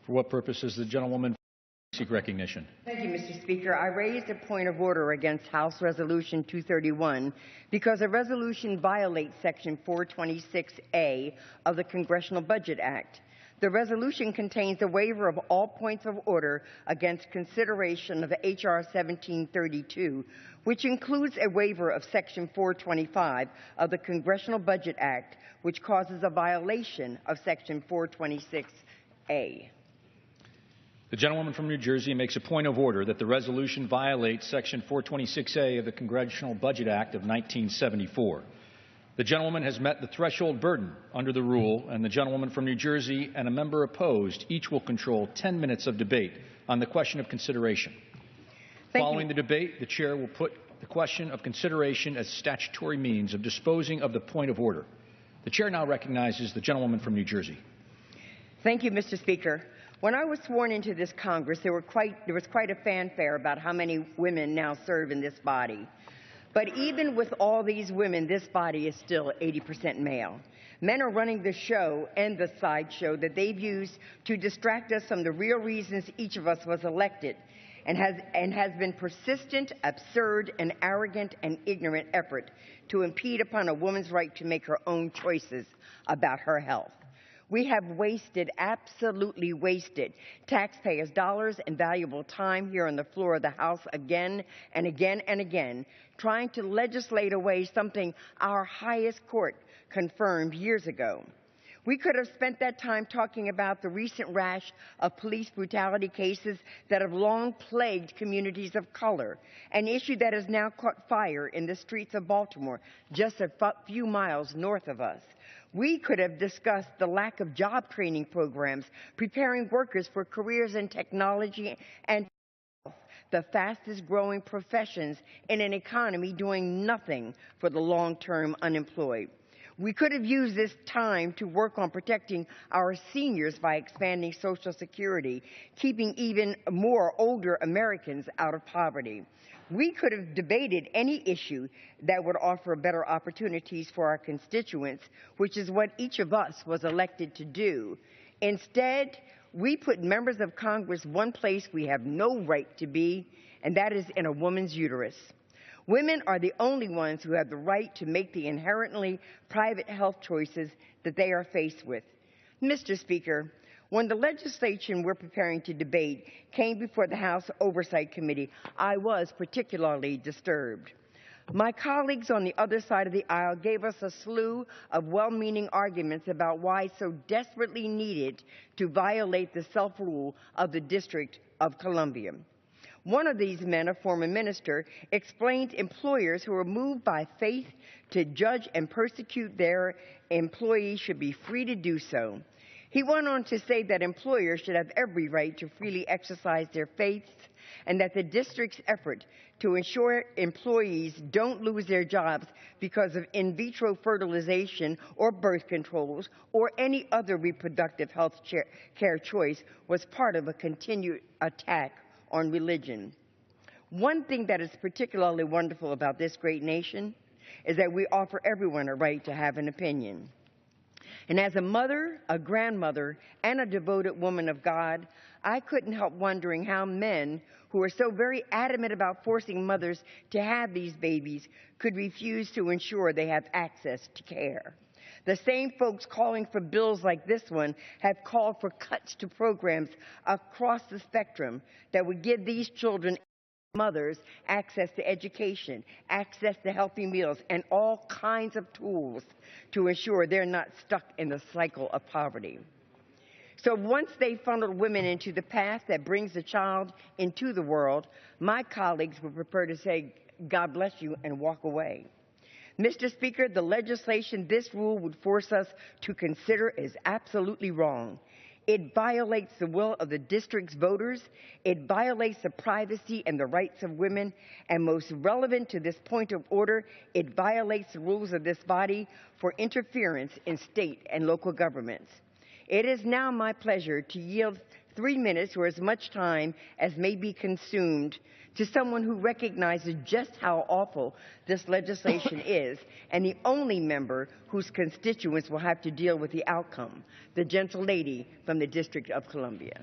For what purpose does the gentlewoman seek recognition? Thank you, Mr. Speaker. I raised a point of order against House Resolution 231 because the resolution violates Section 426A of the Congressional Budget Act. The resolution contains a waiver of all points of order against consideration of H.R. 1732, which includes a waiver of Section 425 of the Congressional Budget Act, which causes a violation of Section 426A. The gentlewoman from New Jersey makes a point of order that the resolution violates Section 426A of the Congressional Budget Act of 1974. The gentlewoman has met the threshold burden under the rule, and the gentlewoman from New Jersey and a member opposed each will control 10 minutes of debate on the question of consideration. Following the debate, the chair will put the question of consideration as statutory means of disposing of the point of order. The chair now recognizes the gentlewoman from New Jersey. Thank you, Mr. Speaker. When I was sworn into this Congress, there was quite a fanfare about how many women now serve in this body. But even with all these women, this body is still 80% male. Men are running the show and the sideshow that they've used to distract us from the real reasons each of us was elected, and has been persistent, absurd, and arrogant and ignorant effort to impede upon a woman's right to make her own choices about her health. We have wasted, absolutely wasted, taxpayers' dollars and valuable time here on the floor of the House again and again and again, trying to legislate away something our highest court confirmed years ago. We could have spent that time talking about the recent rash of police brutality cases that have long plagued communities of color, an issue that has now caught fire in the streets of Baltimore, just a few miles north of us. We could have discussed the lack of job training programs, preparing workers for careers in technology and the fastest growing professions in an economy doing nothing for the long-term unemployed. We could have used this time to work on protecting our seniors by expanding Social Security, keeping even more older Americans out of poverty. We could have debated any issue that would offer better opportunities for our constituents, which is what each of us was elected to do. Instead, we put members of Congress one place we have no right to be, and that is in a woman's uterus. Women are the only ones who have the right to make the inherently private health choices that they are faced with. Mr. Speaker, when the legislation we're preparing to debate came before the House Oversight Committee, I was particularly disturbed. My colleagues on the other side of the aisle gave us a slew of well-meaning arguments about why it's so desperately needed to violate the self-rule of the District of Columbia. One of these men, a former minister, explained employers who are moved by faith to judge and persecute their employees should be free to do so. He went on to say that employers should have every right to freely exercise their faiths, and that the district's effort to ensure employees don't lose their jobs because of in vitro fertilization or birth controls or any other reproductive health care choice was part of a continued attack on religion. One thing that is particularly wonderful about this great nation is that we offer everyone a right to have an opinion. And as a mother, a grandmother, and a devoted woman of God, I couldn't help wondering how men who are so very adamant about forcing mothers to have these babies could refuse to ensure they have access to care. The same folks calling for bills like this one have called for cuts to programs across the spectrum that would give these children mothers access to education, access to healthy meals, and all kinds of tools to ensure they're not stuck in the cycle of poverty. So once they funneled women into the path that brings the child into the world, my colleagues were prepared to say, God bless you, and walk away. Mr. Speaker, the legislation this rule would force us to consider is absolutely wrong. It violates the will of the district's voters. It violates the privacy and the rights of women. And most relevant to this point of order, it violates the rules of this body for interference in state and local governments. It is now my pleasure to yield 3 minutes or as much time as may be consumed to someone who recognizes just how awful this legislation is, and the only member whose constituents will have to deal with the outcome, the gentle lady from the District of Columbia.